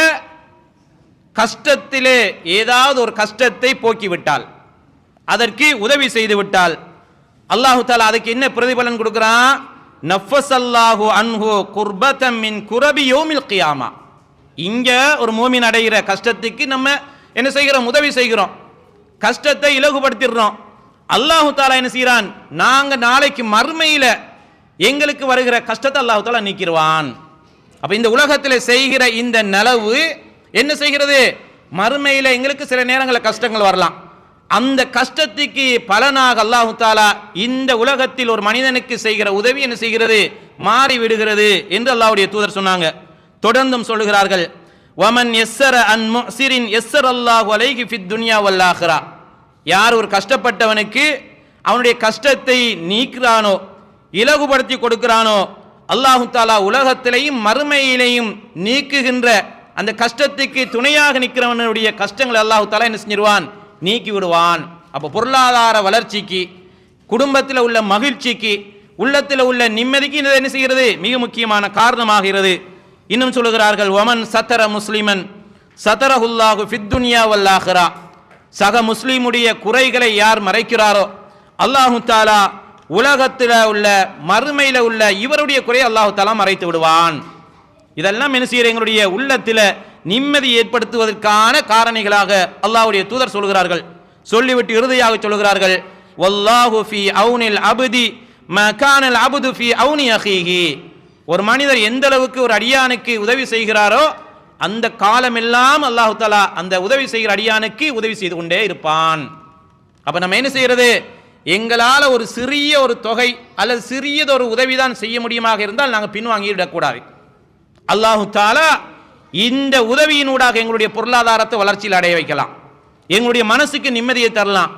கஷ்டத்திலே ஏதாவது ஒரு கஷ்டத்தை போக்கிவிட்டால், அதற்கு உதவி செய்து விட்டால், அல்லாஹு தஆலா அதுக்கு என்ன பிரதிபலன் கொடுக்கிறான்? நஃபஸல்லாஹு அன்ஹு குர்பதம் மின் குரபி யௌமில் கியாமா. இங்க ஒரு மூமின் அடைகிற கஷ்டத்துக்கு நம்ம என்ன செய்கிறோம், உதவி செய்கிறோம், கஷ்டத்தை இலகுபடுத்திடுறோம். அல்லாஹு தஆலா என்ன செய்கிறான், நாங்க நாளைக்கு மறுமையில எங்களுக்கு வருகிற கஷ்டத்தை அல்லாஹு தஆலா நீக்கிடுவான். அப்ப இந்த உலகத்தில் செய்கிற இந்த நலவு என்ன செய்கிறது, மறுமையில எங்களுக்கு சில நேரங்களில் கஷ்டங்கள் வரலாம். அந்த கஷ்டத்துக்கு பலனாக அல்லாஹு தஆலா இந்த உலகத்தில் ஒரு மனிதனுக்கு செய்கிற உதவி என்ன செய்கிறது, மாறி விடுகிறது என்று அல்லாஹ்வுடைய தூதர் சொன்னாங்க. தொடர்ந்தும் சொல்லுகிறார்கள், வமன் யஸ்ஸர அன் முஸிரின் யஸ்ஸரல்லாஹு அலைஹி ஃபித் துன்யா வல் ஆখিরা. யார் ஒரு கஷ்டப்பட்டவனுக்கு அவனுடைய கஷ்டத்தை நீக்குறானோ, இலகுபடுத்தி கொடுக்கிறானோ, அல்லாஹு தஆலா உலகத்திலேயும் மறுமையிலேயும் நீக்குகின்ற அந்த கஷ்டத்துக்கு துணையாக நிற்கிறவனுடைய கஷ்டங்களை அல்லாஹு தஆலா என்ன செஞ்சிருவான், நீக்கி விடுவான். அப்போ பொருளாதார வளர்ச்சிக்கு, குடும்பத்தில் உள்ள மகிழ்ச்சிக்கு, உள்ளத்தில் உள்ள நிம்மதிக்கு இது என்ன செய்கிறது, மிக முக்கியமான காரணமாகிறது. இன்னும் சொல்லுகிறார்கள், வமன் சத்தர முஸ்லிமன் சத்தரஹுல்லாஹு ஃபித் துன்யா வல் ஆখিরা. சக முஸ்லிமுடைய குறைகளை யார் மறைக்கிறாரோ, அல்லாஹு தஆலா உலகத்தில் உள்ள மறுமையில் உள்ள இவருடைய குறையை அல்லாஹு தஆலா மறைத்து விடுவான். இதெல்லாம் என்ன செய்கிற எங்களுடைய உள்ளத்தில் நிம்மதி ஏற்படுத்துவதற்கான காரணிகளாக அல்லாஹ்வுடைய தூதர் சொல்கிறார்கள். சொல்லிவிட்டு இறுதியாக சொல்கிறார்கள், வல்லாஹு ஃபீ அவுனில் அப்தி மா கானல் அப்து ஃபீ அவுனி அஹீஹி. ஒரு மனிதர் எந்த அளவுக்கு ஒரு அடியானுக்கு உதவி செய்கிறாரோ அந்த காலமெல்லாம் அல்லாஹு தஆலா அந்த உதவி செய்கிற அடியானுக்கு உதவி செய்து கொண்டே இருப்பான். அப்ப நம்ம என்ன செய்யறது, எங்களால் ஒரு சிறிய ஒரு தொகை அல்லது சிறியதொரு உதவிதான் செய்ய முடியுமாக இருந்தால் நாங்கள் பின்வாங்கிவிடக்கூடாது. அல்லாஹு தாலா இந்த உதவியினூடாக எங்களுடைய பொருளாதாரத்தை வளர்ச்சியில் அடைய வைக்கலாம், எங்களுடைய மனசுக்கு நிம்மதியை தரலாம்,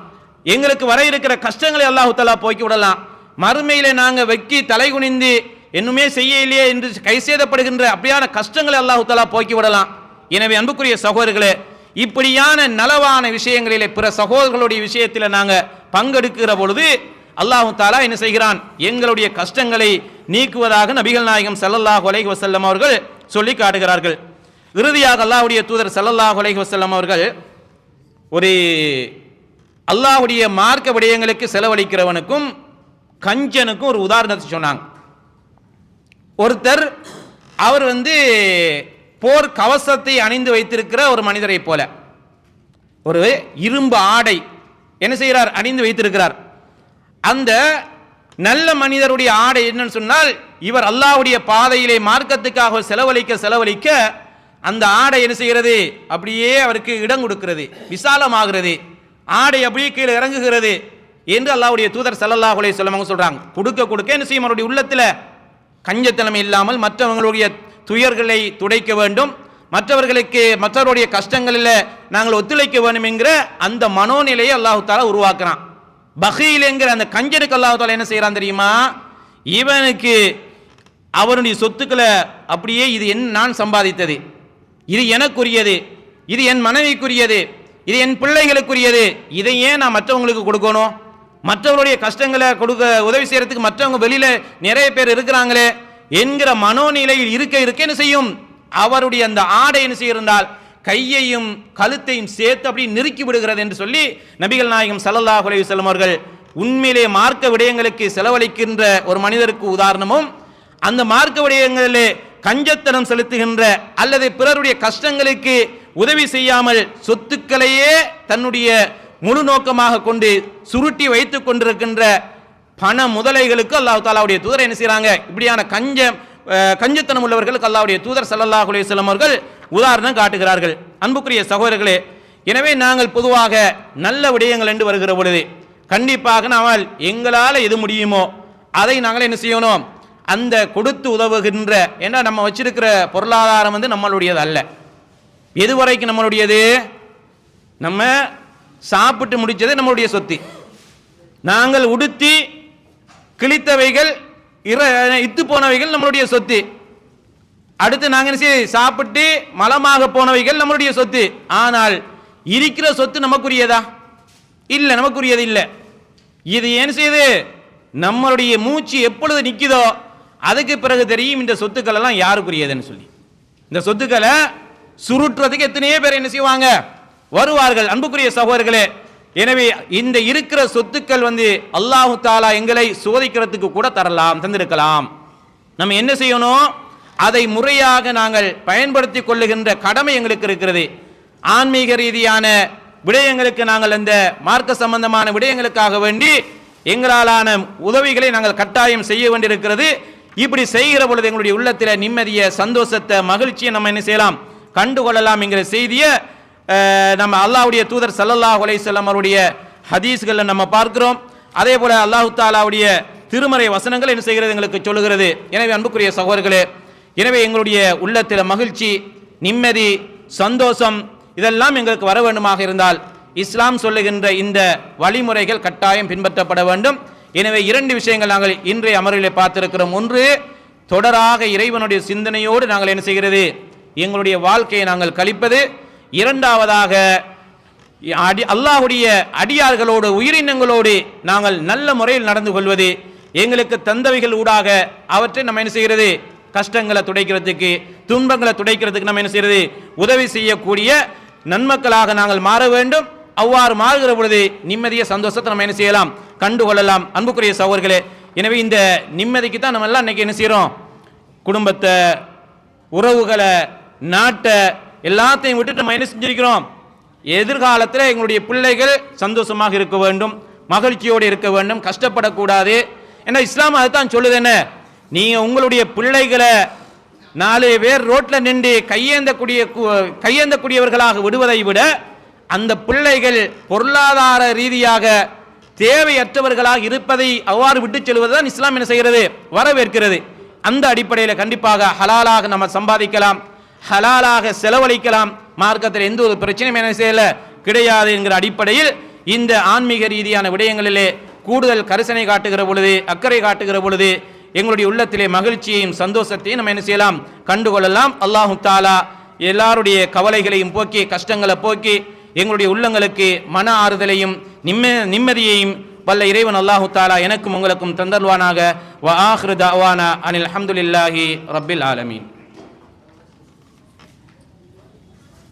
எங்களுக்கு வர இருக்கிற கஷ்டங்களை அல்லாஹு தாலா போக்கி விடலாம். மறுமையில நாங்கள் வெக்கி தலை குனிந்து என்னுமே செய்யலையே என்று கைசேதப்படுகின்ற அப்படியான கஷ்டங்களை அல்லாஹு தாலா போக்கி விடலாம். எனவே அன்புக்குரிய சகோதரர்களே, இப்படியான நலவான விஷயங்களிலே பிற சகோதரர்களுடைய விஷயத்தில் நாங்கள் பங்கெடுக்கிற பொழுது அல்லாஹு தாலா என்ன செய்கிறான், எங்களுடைய கஷ்டங்களை நீக்குவதாக நபிகள் நாயகம் ஸல்லல்லாஹு அலைஹி வஸல்லம் அவர்கள் சொல்லி காட்டுகிறார்கள். இறுதியாக அல்லாஹ்வுடைய தூதர் ஸல்லல்லாஹு அலைஹி வஸல்லம் அவர்கள் ஒரு அல்லாஹ்வுடைய மார்க்க விடயங்களுக்கு செலவழிக்கிறவனுக்கும் கஞ்சனுக்கும் ஒரு உதாரணத்தை சொன்னாங்க. ஒருத்தர் அவர் போர் கவசத்தை அணிந்து வைத்திருக்கிற ஒரு மனிதரை போல ஒரு இரும்பு ஆடை என்ன செய்கிறார், அணிந்து வைத்திருக்கிறார். அந்த நல்ல மனிதருடைய ஆடை என்னன்னு சொன்னால், இவர் அல்லாஹ்வுடைய பாதையிலே மார்க்கத்துக்காக செலவழிக்க அந்த ஆடை என்ன செய்கிறது, அப்படியே அவருக்கு இடம் கொடுக்கிறது, விசாலமாகிறது, ஆடை அப்படியே கீழே இறங்குகிறது என்று அல்லாஹ்வுடைய தூதர் ஸல்லல்லாஹு அலைஹி வஸல்லம் சொல்றாங்க. கொடுக்க என்ன செய்யும், அவருடைய உள்ளத்தில் கஞ்சத்தனம் இல்லாமல் மற்றவங்களுடைய துயர்களை துடைக்க வேண்டும், மற்றவருடைய கஷ்டங்களில் நாங்கள் ஒத்துழைக்க வேண்டும் என்கிற அந்த மனோநிலையை அல்லாஹு தாலா உருவாக்குறான். பகீல் என்கிற அந்த கஞ்சனுக்கு அல்லாஹு தாலா என்ன செய்யறான் தெரியுமா, இவனுக்கு அவனுடைய சொத்துக்களை அப்படியே இது நான் சம்பாதித்தது, இது எனக்குரியது, இது என் மனைவிக்குரியது, இது என் பிள்ளைகளுக்குரியது, இதை ஏன் நான் மற்றவங்களுக்கு கொடுக்கணும், மற்றவருடைய கஷ்டங்களை உதவி செய்யறதுக்கு மற்றவங்க வெளியில நிறைய பேர் இருக்கிறாங்களே என்கிற மனோநிலையில் இருக்க என்ன செய்யும், அவருடைய அந்த ஆடை என்ன செய்யறால் கையையும் கழுத்தையும் சேர்த்து அப்படி நெருக்கி விடுகிறது என்று சொல்லி நபிகள் நாயகம் ஸல்லல்லாஹு அலைஹி வஸல்லம் அவர்கள் உண்மையிலே மார்க்க விடயங்களுக்கு செலவழிக்கின்ற ஒரு மனிதருக்கு உதாரணமும், அந்த மார்க்க விடயங்களிலே கஞ்சத்தனம் செலுத்துகின்ற அல்லது பிறருடைய கஷ்டங்களுக்கு உதவி செய்யாமல் சொத்துக்களையே தன்னுடைய முழு நோக்கமாக கொண்டு சுருட்டி வைத்துக் கொண்டிருக்கின்ற பண முதலைகளுக்கு அல்லாஹ் தாலாவுடைய தூதர் என்ன செய்யறாங்க, இப்படியான கஞ்சத்தனம் உள்ளவர்களுக்கு அல்லாஹ்வுடைய தூதர் ஸல்லல்லாஹு அலைஹி வஸல்லம் அவர்கள் உதாரணம் காட்டுகிறார்கள். அன்புக்குரிய சகோதரர்களே, எனவே நாங்கள் பொதுவாக நல்ல விடயங்கள் என்று வருகிற பொழுது கண்டிப்பாக நாங்கள் எங்களால் எது முடியுமோ அதை நாங்கள் என்ன செய்யணும், அந்த கொடுத்து உதவுகின்ற, ஏன்னா நம்ம வச்சிருக்கிற பொருளாதாரம் நம்மளுடையது அல்ல. எதுவரைக்கும் நம்மளுடையது, நம்ம சாப்பிட்டு முடிச்சது நம்மளுடைய சொத்து, நாங்கள் உடுத்தி கிழித்தவைகள் இத்து போனவைகள் நம்மளுடைய சொத்து, அடுத்து நாங்கள் சாப்பிட்டு மலமாக போனவைகள் நம்மளுடைய சொத்து. ஆனால் இருக்கிற சொத்து நமக்குரியதா இல்லை, நமக்குரியது இல்லை. இது ஏன் செய்யுது, நம்மளுடைய மூச்சு எப்பொழுது நிற்குதோ அதுக்கு பிறகு தெரியும் இந்த சொத்துக்கள் எல்லாம் யாருக்குரியதுன்னு சொல்லி. இந்த சொத்துக்களை சுருட்டுறதுக்கு எத்தனையோ பேர் என்ன செய்வாங்க, வருவார்கள். அன்புக்குரிய சகோதரர்களே, எனவே இந்த இருக்கிற சொத்துக்கள் அல்லாஹு தாலா எங்களை சோதிக்கிறதுக்கு கூட தந்திருக்கலாம். நம்ம என்ன செய்யணும், அதை முறையாக நாங்கள் பயன்படுத்தி கொள்ளுகின்ற கடமை எங்களுக்கு இருக்கிறது. ஆன்மீக ரீதியான விடயங்களுக்கு நாங்கள் இந்த மார்க்க சம்பந்தமான விடயங்களுக்காக வேண்டி எங்களாலான உதவிகளை நாங்கள் கட்டாயம் செய்ய வேண்டியிருக்கிறது. இப்படி செய்கிற பொழுது எங்களுடைய உள்ளத்தில் நிம்மதியை, சந்தோஷத்தை, மகிழ்ச்சியை நம்ம என்ன செய்யலாம், கண்டுகொள்ளலாம் என்கிற செய்தியை நம்ம அல்லாஹ்வுடைய தூதர் ஸல்லல்லாஹு அலைஹி வஸல்லம் அவருடைய ஹதீஸ்களில் நம்ம பார்க்கிறோம். அதே போல அல்லாஹு தாலாவுடைய திருமறை வசனங்கள் என்ன செய்கிறது, எங்களுக்கு சொல்லுகிறது. எனவே அன்புக்குரிய சகோதரர்களே, எனவே எங்களுடைய உள்ளத்தில் மகிழ்ச்சி, நிம்மதி, சந்தோஷம் இதெல்லாம் எங்களுக்கு வர வேண்டுமாக இருந்தால் இஸ்லாம் சொல்லுகின்ற இந்த வழிமுறைகள் கட்டாயம் பின்பற்றப்பட வேண்டும். எனவே இரண்டு விஷயங்கள் நாங்கள் இன்றைய அமர்விலே பார்த்திருக்கிறோம். ஒன்று, தொடராக இறைவனுடைய சிந்தனையோடு நாங்கள் என்ன செய்கிறது, எங்களுடைய வாழ்க்கையை நாங்கள் கழிப்பது. இரண்டாவதாக அல்லாஹ்வுடைய அடியார்களோடு, உயிரினங்களோடு நாங்கள் நல்ல முறையில் நடந்து கொள்வது. எங்களுக்கு தந்தவைகள் ஊடாக அவற்றை நம்ம என்ன செய்கிறது, கஷ்டங்களை துடைக்கிறதுக்கு, துன்பங்களை துடைக்கிறதுக்கு நம்ம என்ன செய்கிறது, உதவி செய்யக்கூடிய நன்மக்களாக நாங்கள் மாற வேண்டும். அவ்வாறு மாறுகிற பொழுது நிம்மதிய சந்தோஷத்தை நம்ம என்ன செய்யலாம், கண்டுகொள்ளலாம். அன்புக்குரிய சகோதரர்களே, எனவே இந்த நிம்மதிக்கு தான் நம்ம எல்லாம் இன்னைக்கு என்ன செய்யறோம், குடும்பத்தை, உறவுகளை, நாட்டை எல்லாத்தையும் விட்டுட்டு நம்ம என்ன செஞ்சிருக்கிறோம், எதிர்காலத்தில் எங்களுடைய பிள்ளைகள் சந்தோஷமாக இருக்க வேண்டும், மகிழ்ச்சியோடு இருக்க வேண்டும், கஷ்டப்படக்கூடாது. ஏன்னா இஸ்லாம் அதுதான் சொல்லுது, என்ன, நீங்க உங்களுடைய பிள்ளைகளை 4 பேர் ரோட்ல நின்று கையேந்தக்கூடியவர்களாக விடுவதை விட அந்த பிள்ளைகள் பொருளாதார ரீதியாக தேவையற்றவர்களாக இருப்பதை அவ்வாறு விட்டுச் செல்வதுதான் இஸ்லாம் என்ன செய்கிறது, வரவேற்கிறது. அந்த அடிப்படையில் கண்டிப்பாக ஹலாலாக நம்ம சம்பாதிக்கலாம், ஹலாலாக செலவழிக்கலாம், மார்க்கத்தில் எந்த ஒரு பிரச்சனையும் என்ன செய்யல கிடையாது என்கிற அடிப்படையில் இந்த ஆன்மீக ரீதியான விடயங்களிலே கூடுதல் கரிசனை காட்டுகிற பொழுது, அக்கறை காட்டுகிற பொழுது எங்களுடைய உள்ளத்திலே மகிழ்ச்சியையும் சந்தோஷத்தையும் நம்ம என்ன செய்யலாம், கண்டுகொள்ளலாம். அல்லாஹு தாலா எல்லாருடைய கவலைகளையும் போக்கி, கஷ்டங்களை போக்கி, எங்களுடைய உள்ளங்களுக்கு மன ஆறுதலையும் நிம்மதியையும் வல்ல இறைவன் அல்லாஹு தாலா எனக்கும் உங்களுக்கும் தந்தருவானாக. வ ஆஹிரு தஅவானா அனில் ஹம்துலில்லாஹி ரப்பில் ஆலமீன்.